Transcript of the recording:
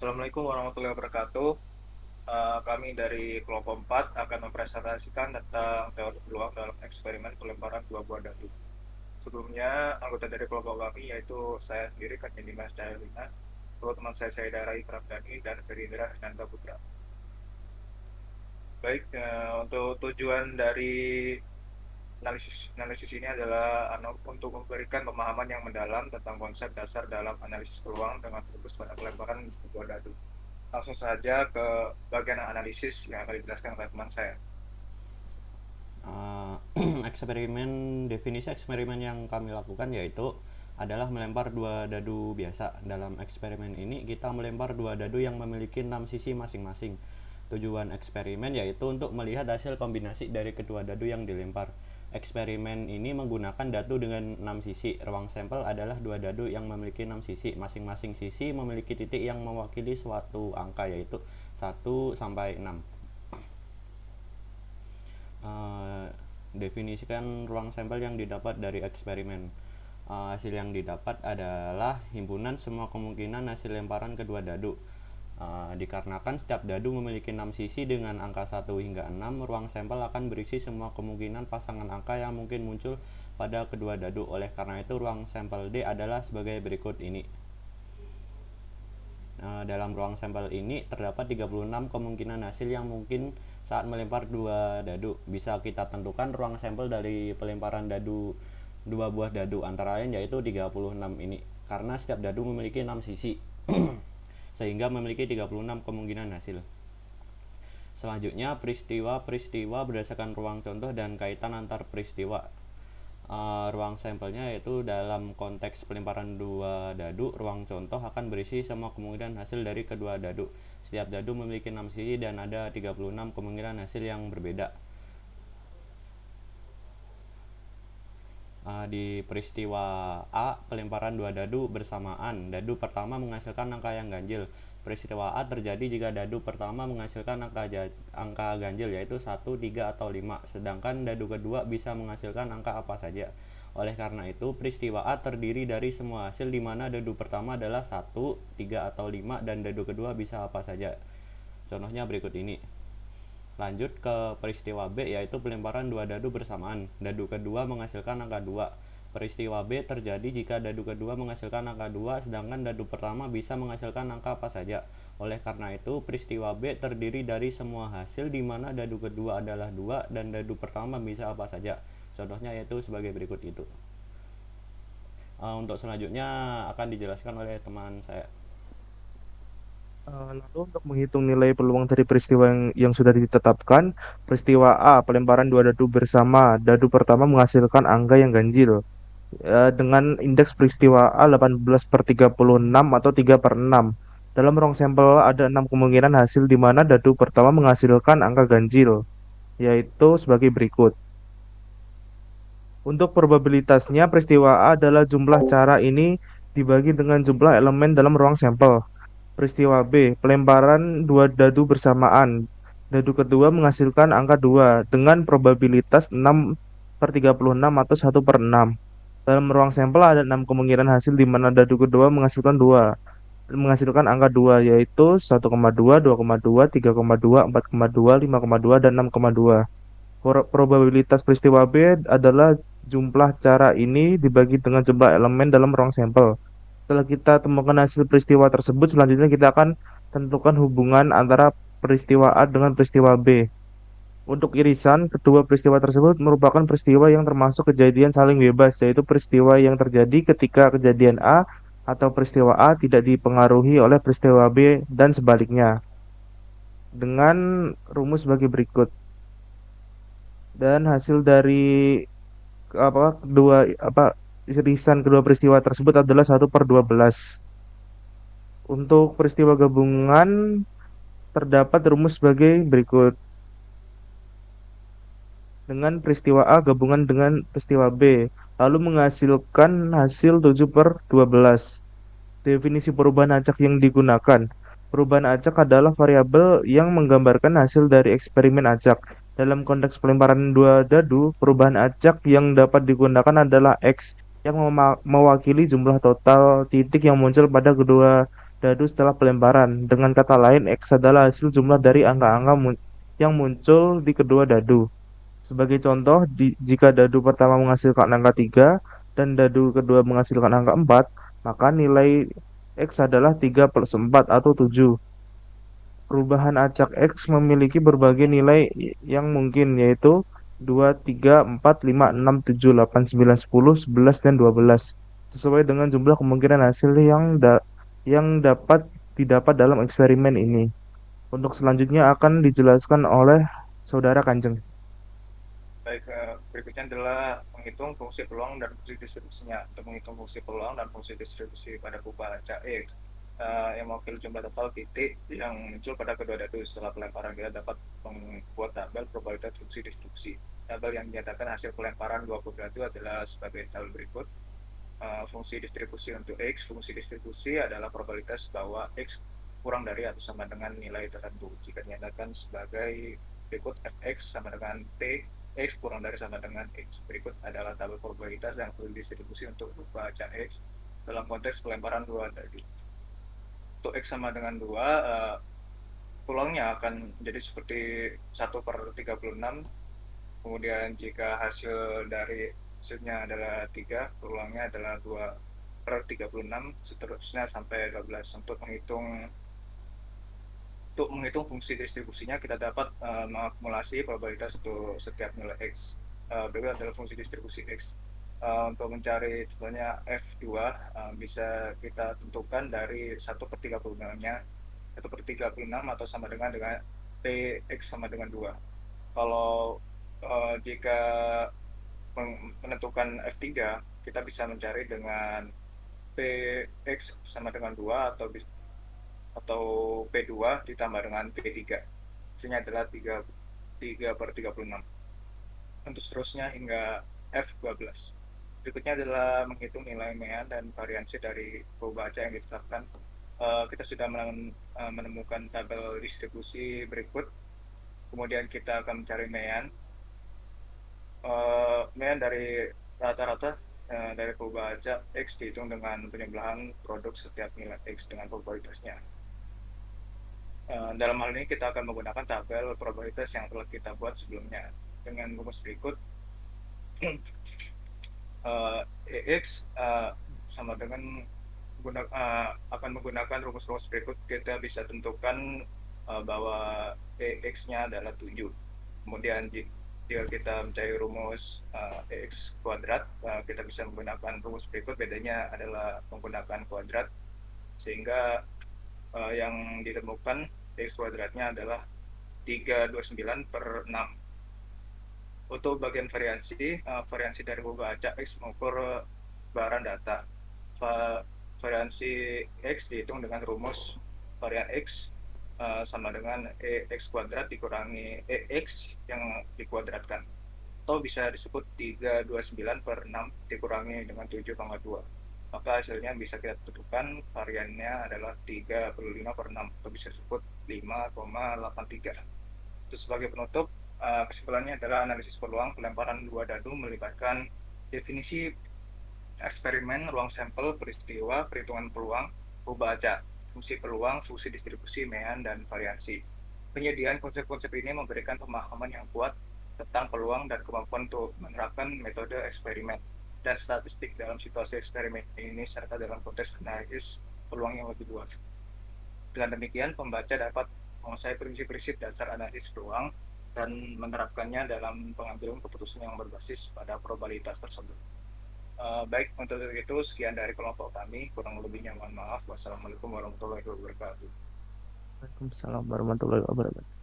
Assalamualaikum warahmatullahi wabarakatuh. Kami dari kelompok 4 akan mempresentasikan tentang teori peluang dalam eksperimen pelemparan dua buah dadu. Sebelumnya, anggota dari kelompok kami yaitu saya sendiri, Kak Dimas Dayalina, lalu teman saya Saidara Ikramdani, dan Gerindra Nanda Putra. Baik, untuk tujuan dari analisis ini adalah untuk memberikan pemahaman yang mendalam tentang konsep dasar dalam analisis peluang dengan fokus pada pelemparan sebuah dadu. Langsung saja ke bagian analisis yang akan dijelaskan oleh teman saya. Uh, definisi eksperimen yang kami lakukan yaitu adalah melempar dua dadu biasa. Dalam eksperimen ini kita melempar dua dadu yang memiliki 6 sisi masing-masing. Tujuan eksperimen yaitu untuk melihat hasil kombinasi dari kedua dadu yang dilempar. Eksperimen ini menggunakan dadu dengan 6 sisi. Ruang sampel adalah dua dadu yang memiliki 6 sisi. Masing-masing sisi memiliki titik yang mewakili suatu angka yaitu 1 sampai 6. uh, Definisikan ruang sampel yang didapat dari eksperimen. Hasil yang didapat adalah himpunan semua kemungkinan hasil lemparan kedua dadu. Dikarenakan setiap dadu memiliki 6 sisi dengan angka 1 hingga 6, ruang sampel akan berisi semua kemungkinan pasangan angka yang mungkin muncul pada kedua dadu. Oleh karena itu, ruang sampel D adalah sebagai berikut ini. Dalam ruang sampel ini terdapat 36 kemungkinan hasil yang mungkin saat melempar dua dadu. Bisa kita tentukan ruang sampel dari pelemparan dua buah dadu antara lain yaitu 36 ini. Karena setiap dadu memiliki 6 sisi. Sehingga memiliki 36 kemungkinan hasil. Selanjutnya, peristiwa-peristiwa berdasarkan ruang contoh dan kaitan antar peristiwa. Ruang sampelnya yaitu dalam konteks pelemparan dua dadu, ruang contoh akan berisi semua kemungkinan hasil dari kedua dadu. Setiap dadu memiliki 6 sisi dan ada 36 kemungkinan hasil yang berbeda. Di peristiwa A, pelemparan dua dadu bersamaan. Dadu pertama menghasilkan angka yang ganjil. Peristiwa A terjadi jika dadu pertama menghasilkan angka ganjil yaitu 1, 3, atau 5, sedangkan dadu kedua bisa menghasilkan angka apa saja. Oleh karena itu, peristiwa A terdiri dari semua hasil di mana dadu pertama adalah 1, 3, atau 5 dan dadu kedua bisa apa saja. Contohnya berikut ini. Lanjut ke peristiwa B yaitu pelemparan dua dadu bersamaan. Dadu kedua menghasilkan angka 2. Peristiwa B terjadi jika dadu kedua menghasilkan angka 2 sedangkan dadu pertama bisa menghasilkan angka apa saja. Oleh karena itu, peristiwa B terdiri dari semua hasil di mana dadu kedua adalah 2 dan dadu pertama bisa apa saja. Contohnya yaitu sebagai berikut itu. Untuk selanjutnya akan dijelaskan oleh teman saya. Lalu untuk menghitung nilai peluang dari peristiwa yang sudah ditetapkan, peristiwa A, pelemparan dua dadu bersama, dadu pertama menghasilkan angka yang ganjil. Dengan indeks peristiwa A 18/36 atau 3/6. Dalam ruang sampel ada 6 kemungkinan hasil di mana dadu pertama menghasilkan angka ganjil, yaitu sebagai berikut. Untuk probabilitasnya, peristiwa A adalah jumlah cara ini dibagi dengan jumlah elemen dalam ruang sampel. Peristiwa B, pelemparan dua dadu bersamaan. Dadu kedua menghasilkan angka 2 dengan probabilitas 6/36 atau 1/6. Dalam ruang sampel ada 6 kemungkinan hasil di mana dadu kedua menghasilkan angka 2 yaitu 1,2, 2,2, 3,2, 4,2, 5,2 dan 6,2. Probabilitas peristiwa B adalah jumlah cara ini dibagi dengan jumlah elemen dalam ruang sampel. Setelah kita temukan hasil peristiwa tersebut, selanjutnya kita akan tentukan hubungan antara peristiwa A dengan peristiwa B. Untuk irisan, kedua peristiwa tersebut merupakan peristiwa yang termasuk kejadian saling bebas, yaitu peristiwa yang terjadi ketika kejadian A atau peristiwa A tidak dipengaruhi oleh peristiwa B dan sebaliknya. Dengan rumus sebagai berikut. Dan hasil dari kedua irisan kedua peristiwa tersebut adalah 1/12. Untuk peristiwa gabungan terdapat rumus sebagai berikut. Dengan peristiwa A gabungan dengan peristiwa B, lalu menghasilkan hasil 7/12. Definisi perubahan acak yang digunakan. Perubahan acak adalah variabel yang menggambarkan hasil dari eksperimen acak. Dalam konteks pelemparan dua dadu, perubahan acak yang dapat digunakan adalah X yang mewakili jumlah total titik yang muncul pada kedua dadu setelah pelemparan. Dengan kata lain, X adalah hasil jumlah dari angka-angka yang muncul di kedua dadu. Sebagai contoh, jika dadu pertama menghasilkan angka 3 dan dadu kedua menghasilkan angka 4, maka nilai X adalah 3 plus 4 atau 7. Perubahan acak X memiliki berbagai nilai yang mungkin, yaitu 2, 3, 4, 5, 6, 7, 8, 9, 10, 11, dan 12, sesuai dengan jumlah kemungkinan hasil yang dapat didapat dalam eksperimen ini. Untuk selanjutnya akan dijelaskan oleh Saudara Kanjeng. Baik, berikutnya adalah menghitung fungsi peluang dan fungsi distribusinya. Untuk menghitung fungsi peluang dan fungsi distribusi pada baca X, yang mewakili jumlah total titik yang muncul pada kedua dadu setelah pelemparan, kita dapat membuat tabel probabilitas fungsi distribusi. Tabel yang menyatakan hasil pelemparan dua buah dadu adalah sebagai tabel berikut. Fungsi distribusi untuk X, fungsi distribusi adalah probabilitas bahwa X kurang dari atau sama dengan nilai tertentu. Jika dinyatakan sebagai berikut, Fx sama dengan T, X kurang dari sama dengan X. Berikut adalah tabel probabilitas dan distribusi untuk baca X dalam konteks pelemparan dua dadu. Untuk X sama dengan 2, peluangnya akan menjadi seperti 1/36. Kemudian jika hasil dari hasilnya adalah 3, peluangnya adalah 2/36, seterusnya sampai 12. Untuk menghitung fungsi distribusinya, kita dapat mengakumulasi probabilitas untuk setiap nilai X. Berikut adalah fungsi distribusi X. Untuk mencari contohnya F2, bisa kita tentukan dari 1/36-nya, 1/36 atau sama dengan Px sama dengan 2. Kalau jika menentukan F3, kita bisa mencari dengan Px sama dengan 2 atau P2 ditambah dengan P3. Hasilnya adalah 3/36. Untuk seterusnya hingga F12. Berikutnya adalah menghitung nilai mean dan variansi dari baca yang ditetapkan. Kita sudah menemukan tabel distribusi berikut. Kemudian kita akan mencari mean. Mean dari rata-rata dari baca X dihitung dengan penjumlahan produk setiap nilai X dengan probabilitasnya. Dalam hal ini kita akan menggunakan tabel probabilitas yang telah kita buat sebelumnya dengan rumus berikut. EX sama dengan akan menggunakan rumus-rumus berikut. Kita bisa tentukan bahwa EX-nya adalah 7. Kemudian jika kita mencari rumus EX kuadrat, kita bisa menggunakan rumus berikut. Bedanya adalah menggunakan kuadrat, sehingga yang ditemukan X kuadratnya adalah 329/6. Untuk bagian variansi, variansi dari baca X mengukur barang data. Variansi X dihitung dengan rumus varian X sama dengan EX kuadrat dikurangi EX yang dikuadratkan, atau bisa disebut 329/6 dikurangi dengan 7,2. Maka hasilnya bisa kita tentukan variannya adalah 35/6, atau bisa disebut 5,83. Terus sebagai penutup, kesimpulannya adalah analisis peluang pelemparan dua dadu melibatkan definisi eksperimen, ruang sampel, peristiwa, perhitungan peluang, baca, fungsi peluang, fungsi distribusi, mean, dan variansi. Penyediaan konsep-konsep ini memberikan pemahaman yang kuat tentang peluang dan kemampuan untuk menerapkan metode eksperimen dan statistik dalam situasi eksperimen ini, serta dalam konteks analisis peluang yang lebih luas. Dengan demikian, pembaca dapat menguasai prinsip-prinsip dasar analisis peluang dan menerapkannya dalam pengambilan keputusan yang berbasis pada probabilitas tersebut. Baik, untuk itu sekian dari kelompok kami. Kurang lebihnya mohon maaf. Wassalamualaikum warahmatullahi wabarakatuh. Waalaikumsalam warahmatullahi wabarakatuh.